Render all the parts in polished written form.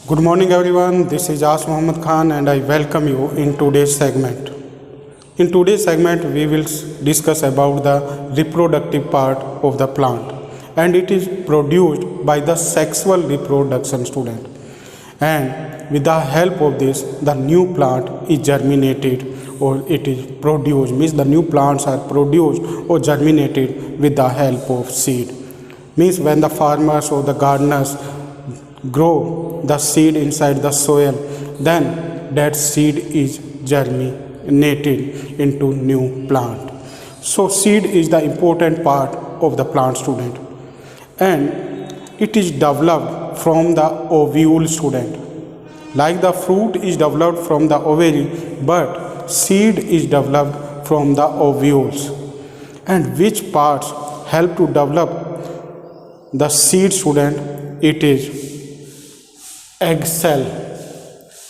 Good morning everyone, this is As Mohammed Khan and I welcome you in today's segment. In today's segment we will discuss about the reproductive part of the plant, and it is produced by the sexual reproduction student, and with the help of this the new plant is germinated or it is produced, means the new plants are produced or germinated with the help of seed. Means when the farmers or the gardeners grow the seed inside the soil, then that seed is germinated into new plant. So seed is the important part of the plant student, and it is developed from the ovule student. Like the fruit is developed from the ovary, but seed is developed from the ovules. And which parts help to develop the seed student? It is egg cell,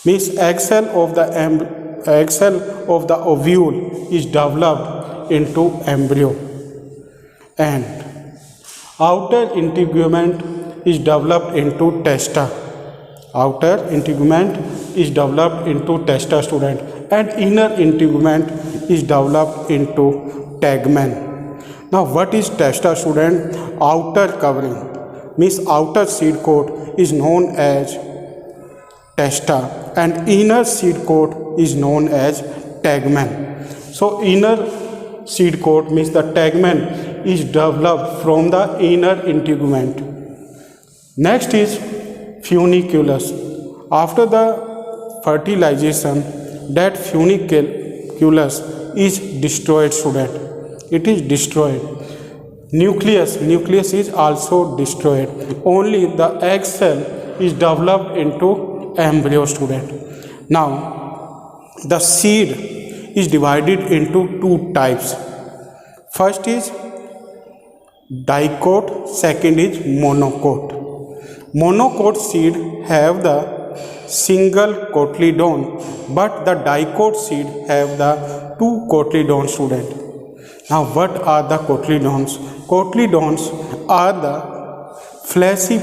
means egg cell of the ovule is developed into embryo, and outer integument is developed into testa. Outer integument is developed into testa student, and inner integument is developed into tegmen. Now what is testa student? Outer covering, means outer seed coat is known as testa, and inner seed coat is known as tegmen. So inner seed coat means the tegmen is developed from the inner integument. Next is funiculus. After the fertilization, that funiculus is destroyed student. It is destroyed. Nucleus is also destroyed. Only the egg cell is developed into embryo student. Now the seed is divided into two types. First is dicot, second is monocot. Monocot seed have the single cotyledon, but the dicot seed have the two cotyledons student. Now what are the cotyledons? Cotyledons are the fleshy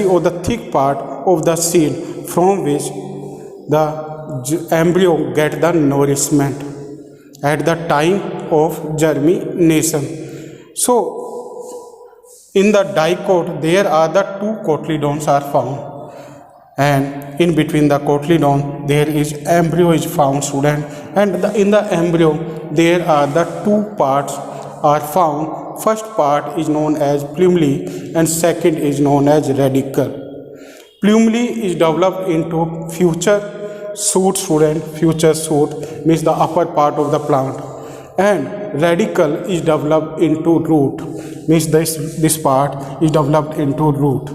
or the thick part of the seed from which the embryo get the nourishment at the time of germination. So in the dicot there are the two cotyledons are found, and in between the cotyledon there is embryo is found student, and in the embryo there are the two parts are found. First part is known as plumule and second is known as radicle. Plumule is developed into future shoot student. Future shoot means the upper part of the plant, and radicle is developed into root, means this part is developed into root.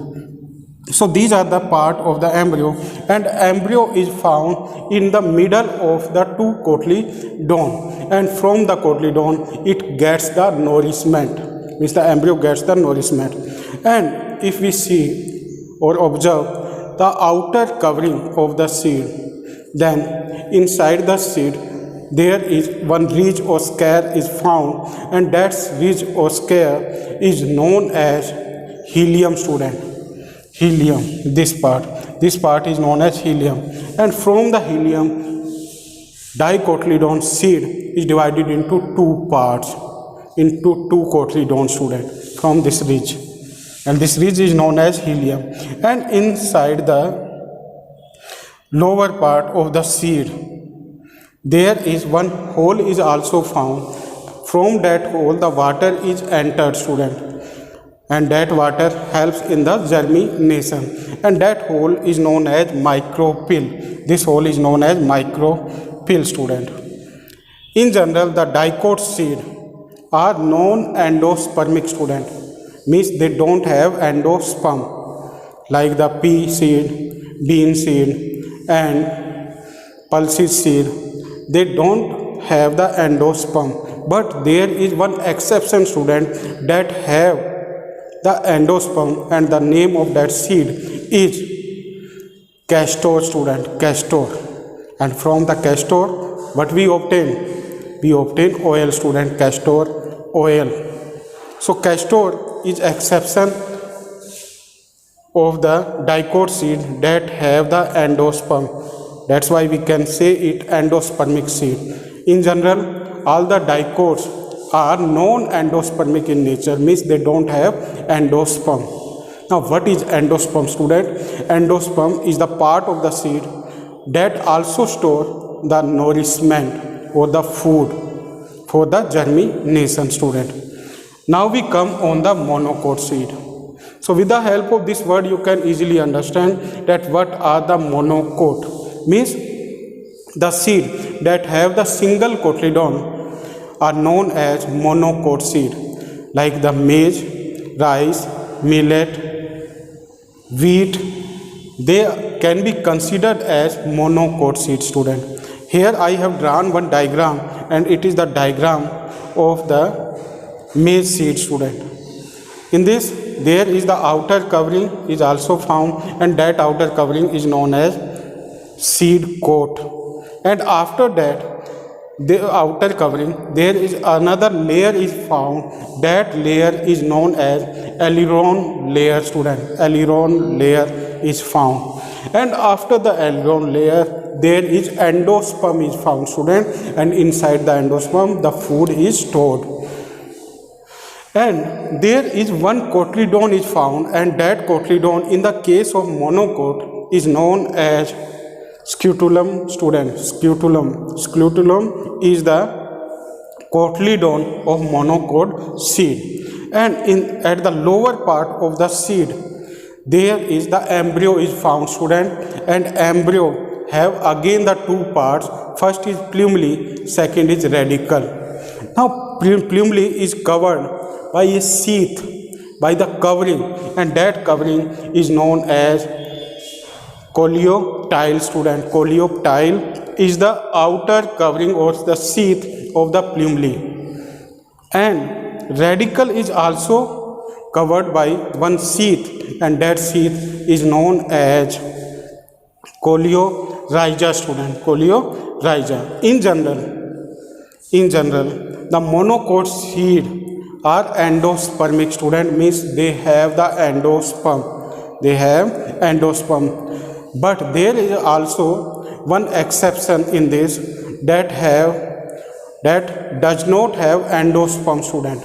So these are the part of the embryo, and embryo is found in the middle of the two cotyledon, and from the cotyledon it gets the nourishment, means the embryo gets the nourishment. And if we see or observe the outer covering of the seed, then inside the seed there is one ridge or scare is found, and that ridge or scare is known as helium student. Helium, this part is known as helium, and from the helium dicotyledon seed is divided into two parts, into two cotyledon student from this ridge, and this ridge is known as helium. And inside the lower part of the seed there is one hole is also found. From that hole the water is entered student, and that water helps in the germination, and that hole is known as micropyle. This hole is known as micropyle student. In general the dicot seed are non-endospermic student, means they don't have endosperm, like the pea seed, bean seed and pulse seed. They don't have the endosperm, but there is one exception student that have the endosperm, and the name of that seed is castor student, castor. And from the castor what we obtain? We obtain oil student, castor oil. So castor is exception of the dicot seed that have the endosperm. That's why we can say it endospermic seed. In general, all the dicots are non-endospermic in nature, means they don't have endosperm. Now what is endosperm, student? Endosperm is the part of the seed that also store the nourishment or the food for the germination, student. Now we come on the monocot seed. So with the help of this word you can easily understand that what are the monocot, means the seed that have the single cotyledon are known as monocot seed, like the maize, rice, millet, wheat. They can be considered as monocot seed, student. Here I have drawn one diagram, and it is the diagram of the maize seed, student. In this, there is the outer covering is also found, and that outer covering is known as seed coat. And after that, the outer covering, there is another layer is found. That layer is known as aileron layer, student. Aileron layer is found. And after the aileron layer, there is endosperm is found, student. And inside the endosperm, the food is stored. And there is one cotyledon is found, and that cotyledon in the case of monocot is known as scutellum, student. Scutellum is the cotyledon of monocot seed. And at the lower part of the seed, there is the embryo is found, student. And embryo have again the two parts. First is plumule, second is radicle. Now plumule is covered by a sheath, by the covering, and that covering is known as coleoptile, student. Coleoptile is the outer covering or the sheath of the plumule. And radicle is also covered by one sheath, and that sheath is known as coleorhiza, student. Coleorhiza. In general, the monocot seed are endospermic, student, means they have the endosperm. They have endosperm. But there is also one exception in this that does not have endosperm, student.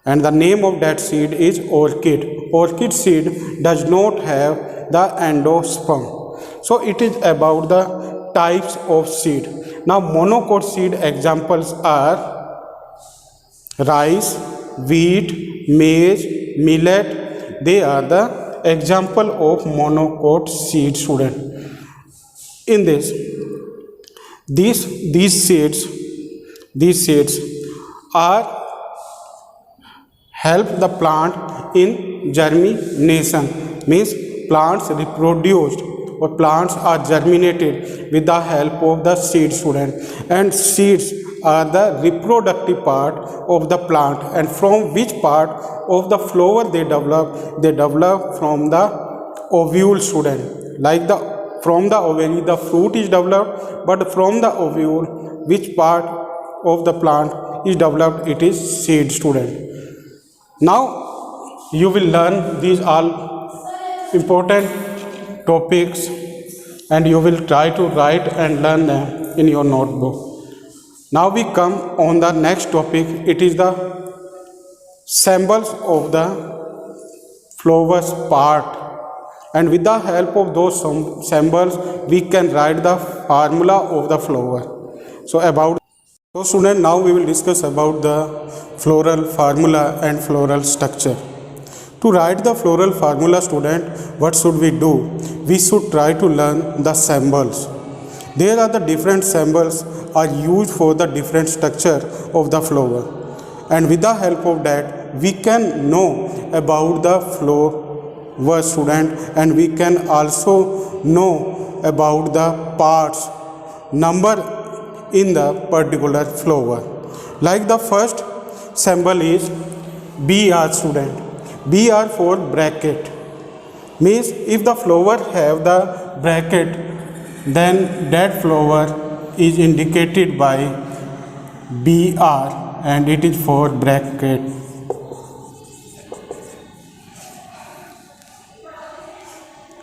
And the name of that seed is orchid. Orchid seed does not have the endosperm. So it is about the types of seed. Now monocot seed examples are rice, wheat, maize, millet. They are the example of monocot seed, student. In this, these seeds are help the plant in germination, means plants reproduced or plants are germinated with the help of the seed, student. And seeds are the reproductive part of the plant, and from which part of the flower they develop from the ovule, student. Like from the ovary the fruit is developed, but from the ovule which part of the plant is developed, it is seed, student. Now you will learn these all important topics, and you will try to write and learn them in your notebook. Now we come on the next topic. It is the symbols of the flowers part, and with the help of those symbols we can write the formula of the flower. So student, now we will discuss about the floral formula and floral structure. To write the floral formula, student, what should we do? We should try to learn the symbols. There are the different symbols are used for the different structure of the flower, and with the help of that we can know about the flower, student, and we can also know about the parts number in the particular flower. Like the first symbol is BR, student. BR for bracket, means if the flower have the bracket, then that flower is indicated by BR, and it is for bracket.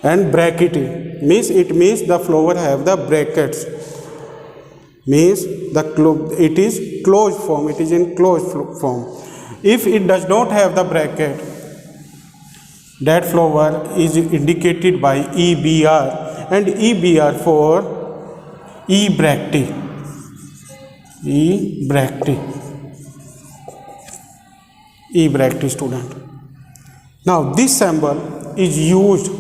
And brackety means it means the flower have the brackets, means it is closed form, it is in closed form. If it does not have the bracket, that flower is indicated by EBR, and EBR for ebracte, ebracte student. Now this symbol is used,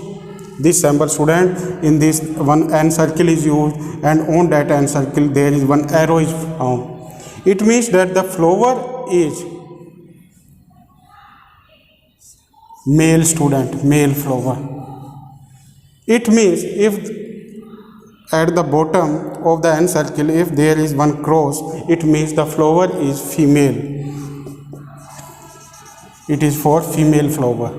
this symbol student, in this one N circle is used, and on that N circle there is one arrow is found. It means that the flower is male student, male flower. It means if at the bottom of the N circle if there is one cross, it means the flower is female. It is for female flower.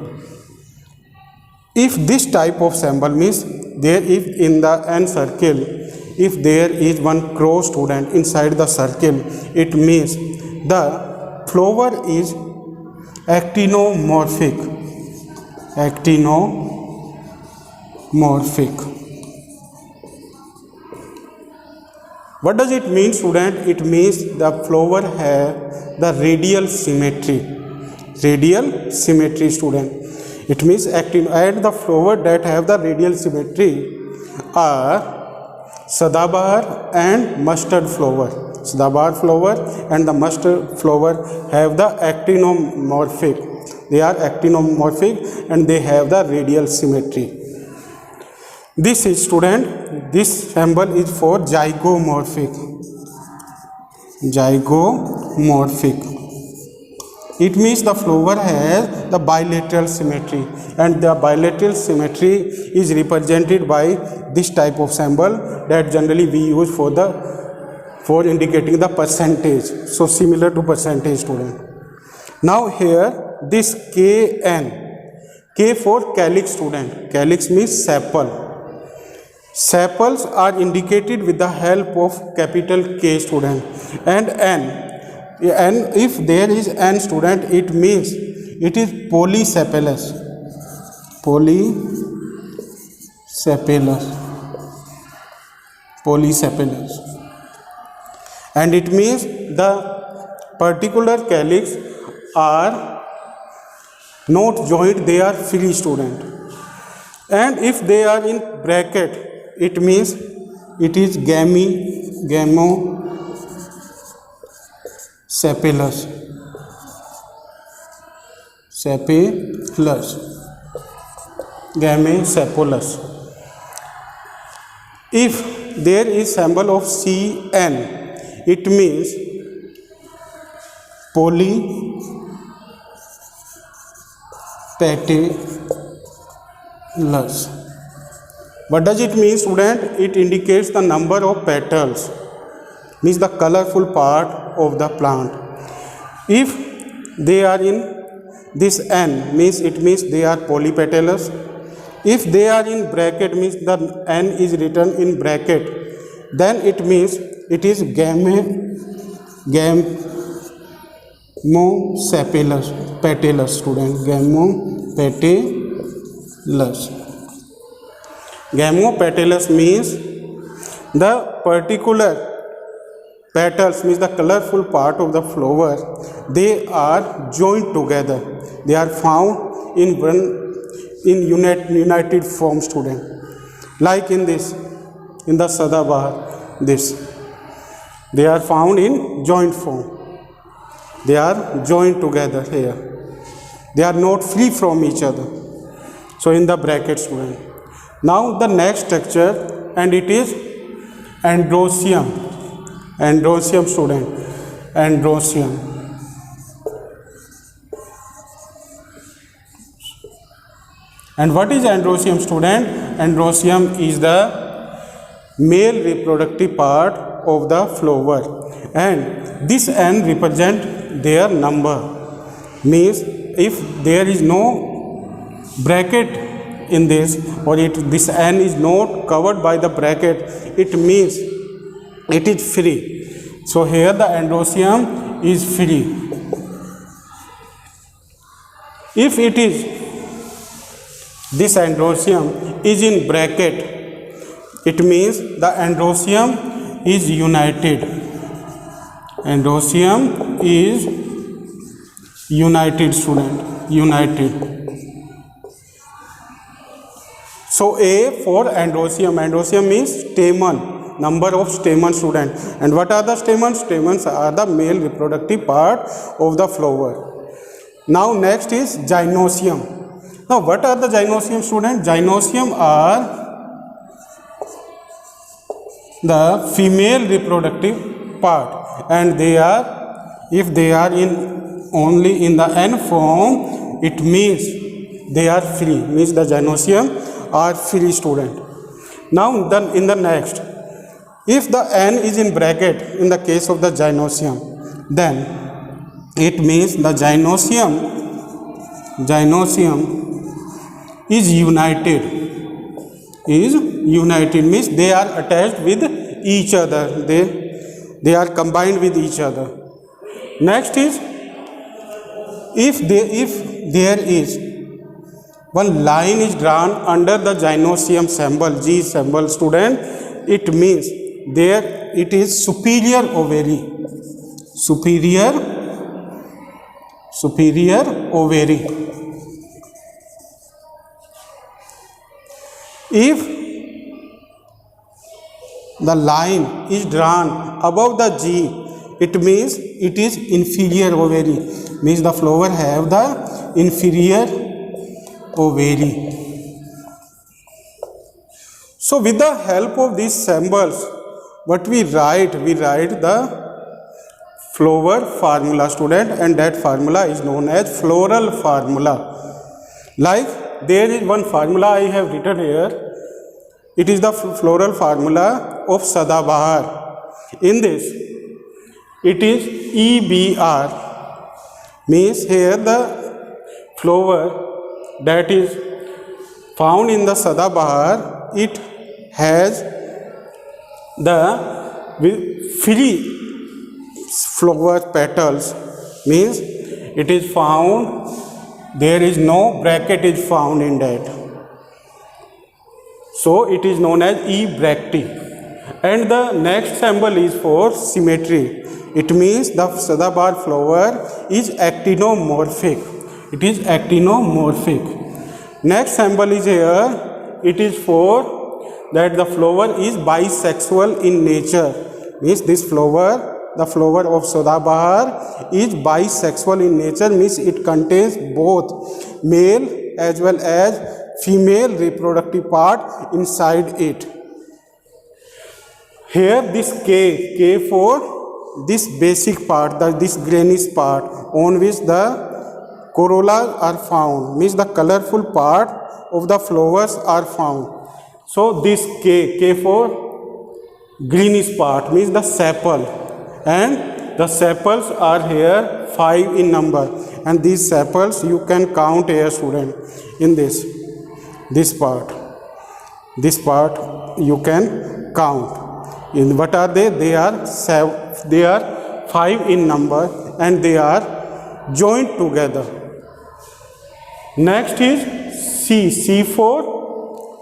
If this type of symbol means there is in the N circle, if there is one cross student inside the circle, it means the flower is actinomorphic. What does it mean, student? It means the flower has the radial symmetry. Radial symmetry, student. It means and the flower that have the radial symmetry are Sadabahar and mustard flower. Sadabahar flower and the mustard flower have the actinomorphic. They are actinomorphic and they have the radial symmetry. This is, student, this symbol is for zygomorphic. It means the flower has the bilateral symmetry, and the bilateral symmetry is represented by this type of symbol that generally we use for indicating the percentage. So similar to percentage, student. Now here this KN, K for calyx, student. Calyx means sepal. Sepals are indicated with the help of capital K, student, and N. And if there is N, student, it means it is polysepalous. Polysepalous. And it means the particular calyx are not joined, they are free, student. And if they are in bracket, it means it is gamosepalous. Gamosepalous. If there is symbol of CN, it means polypetalous. What does it mean, student? It indicates the number of petals, means the colorful part of the plant. If they are in this N, means it means they are polypetalous. If they are in bracket, means the N is written in bracket, then it means it is gamosepalous, student. Gamopetalous means the particular petals, means the colorful part of the flower, they are joined together. They are found in united form, student. Like in this, in the Sadabahar, this. They are found in joint form. They are joined together here. They are not free from each other. So in the bracket, student. Now the next structure, and it is androecium. Androecium, student. Androecium. And what is androecium, student? Androecium is the male reproductive part of the flower, and this N represent their number. Means if there is no bracket in this, or this N is not covered by the bracket, it means it is free. So here the androecium is free. If it is this androecium is in bracket, it means the androsium is united. Androsium is united, student, united. So A for androsium. Androsium means stamen, number of stamens, student. And what are the stamens? Stamens are the male reproductive part of the flower. Now next is gynosium. Now what are the gynosium, student? Gynosium are the female reproductive part, and they are, if they are in only in the N form, it means they are free, means the gynosium are free, student. Now then in the next, if the N is in bracket in the case of the gynosium, then it means the gynosium is united, means they are attached with each other, they are combined with each other. Next is, if there is one line is drawn under the gynosium symbol, G symbol, student, it means there it is superior ovary, superior ovary. If the line is drawn above the G, it means it is inferior ovary, means the flower have the inferior ovary. So with the help of these symbols, what we write the flower formula, student, and that formula is known as floral formula. Like there is one formula I have written here, it is the floral formula of Sadabahar. In this, it is EBR, means here the flower that is found in the Sadabahar, it has the free flower petals, means it is found, there is no bracket is found in that, so it is known as E-bracty. And the next symbol is for symmetry, it means the Sadabahar flower is actinomorphic, it is actinomorphic. Next symbol is here, it is for that the flower is bisexual in nature, means this flower, the flower of Sadabahar is bisexual in nature, means it contains both male as well as female reproductive part inside it. Here this K for this basic part, this greenish part on which the corolla are found, means the colorful part of the flowers are found. So this K for greenish part, means the sepal, and the sepals are here 5 in number, and these sepals you can count here, student, in this part you can count. In what are they? They are 5 in number, and they are joined together. Next is C for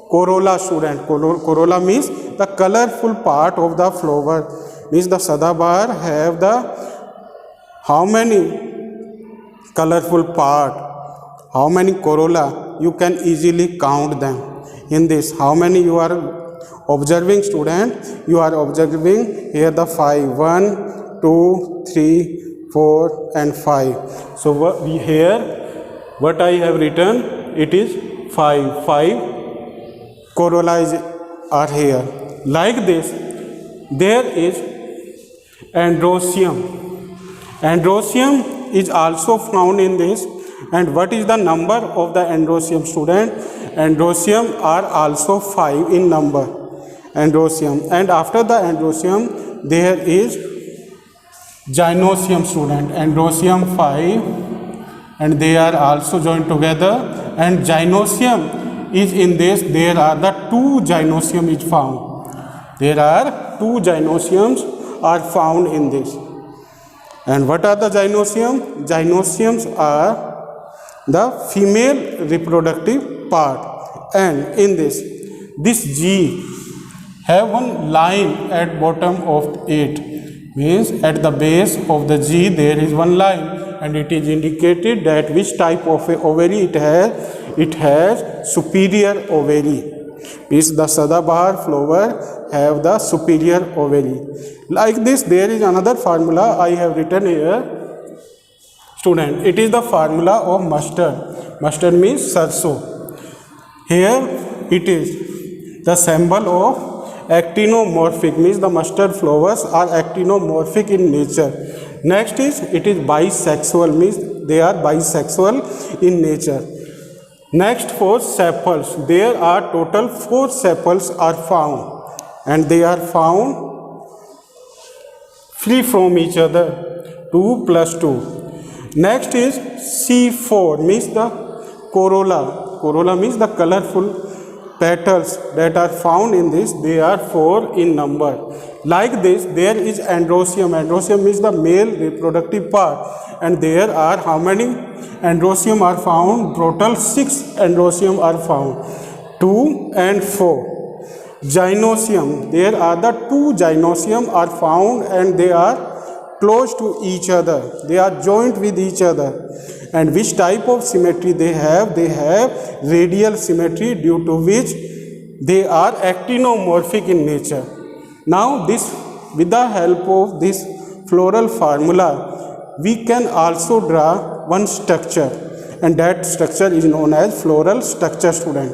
corolla, student. Corolla means the colorful part of the flower, means the Sadabahar have the how many colorful part, how many corolla, you can easily count them. In this, how many you are observing, student? You are observing here the 5, 1, 2, 3, 4 and 5. So what I have written, it is 5 corollas are here. Like this, there is androsium. Androsium is also found in this. And what is the number of the androsium, student? Androsium are also 5 in number. Androsium. And after the androsium, there is gynosium, student. Androsium 5, and they are also joined together. And gynosium is in this, there are the 2 gynosium is found. There are 2 gynosiums are found in this. And what are the gynosium? Gynosiums are the female reproductive part, and in this G have one line at bottom of it, means at the base of the G there is one line, and it is indicated that which type of a ovary it has. It has superior ovary, means the Sadabahar flower have the superior ovary. Like this, there is another formula I have written here. Student, it is the formula of mustard. Mustard means sarso. Here it is the symbol of actinomorphic, means the mustard flowers are actinomorphic in nature. Next is it is bisexual, means they are bisexual in nature. Next, 4 sepals. There are total 4 sepals are found, and they are found free from each other, 2 plus 2. Next is C4, means the corolla. Corolla means the colorful petals that are found in this. They are 4 in number. Like this, there is androecium. Androecium means the male reproductive part, and there are how many androecium are found? Total 6 androecium are found, 2 and 4. Gynoecium, there are the 2 gynoecium are found, and they are close to each other, they are joined with each other. And which type of symmetry they have? They have radial symmetry, due to which they are actinomorphic in nature. Now this, with the help of this floral formula, we can also draw one structure, and that structure is known as floral structure, student.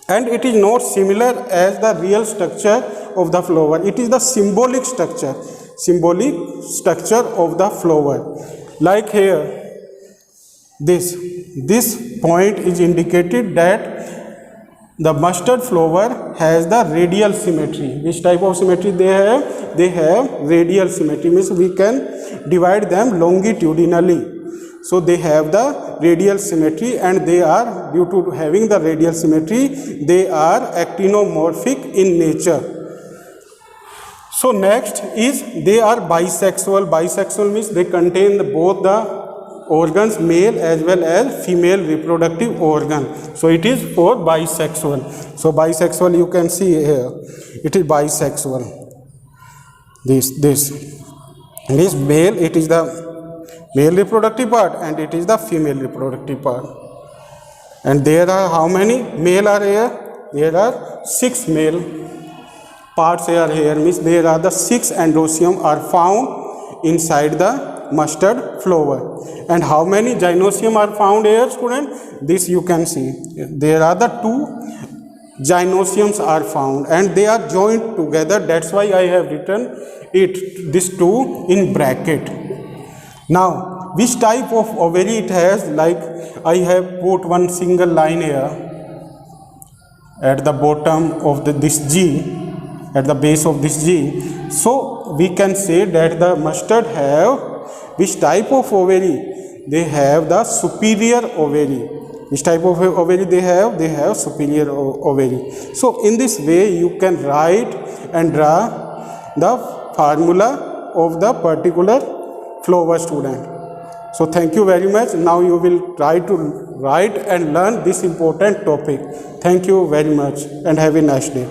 And it is not similar as the real structure of the flower. It is the symbolic structure of the flower. Like here, this point is indicated that the mustard flower has the radial symmetry. Which type of symmetry they have? They have radial symmetry, means we can divide them longitudinally. So they have the radial symmetry, and they are, due to having the radial symmetry, they are actinomorphic in nature. So next is they are bisexual. Bisexual means they contain both the organs, male as well as female reproductive organ. So it is for bisexual. So bisexual, you can see here, it is bisexual. This male, it is the male reproductive part, and it is the female reproductive part. And there are how many male are here? There are 6 male parts are here, means there are the 6 androecium are found inside the mustard flower. And how many gynoecium are found here, student? This you can see. There are the 2 gynoeciums are found, and they are joined together. That's why I have written this 2 in bracket. Now, which type of ovary it has? Like I have put one single line here at the bottom of this G, at the base of this G. So we can say that the mustard have which type of ovary? They have the superior ovary. Which type of ovary they have? They have superior ovary. So in this way you can write and draw the formula of the particular flower, student. So thank you very much. Now you will try to write and learn this important topic. Thank you very much and have a nice day.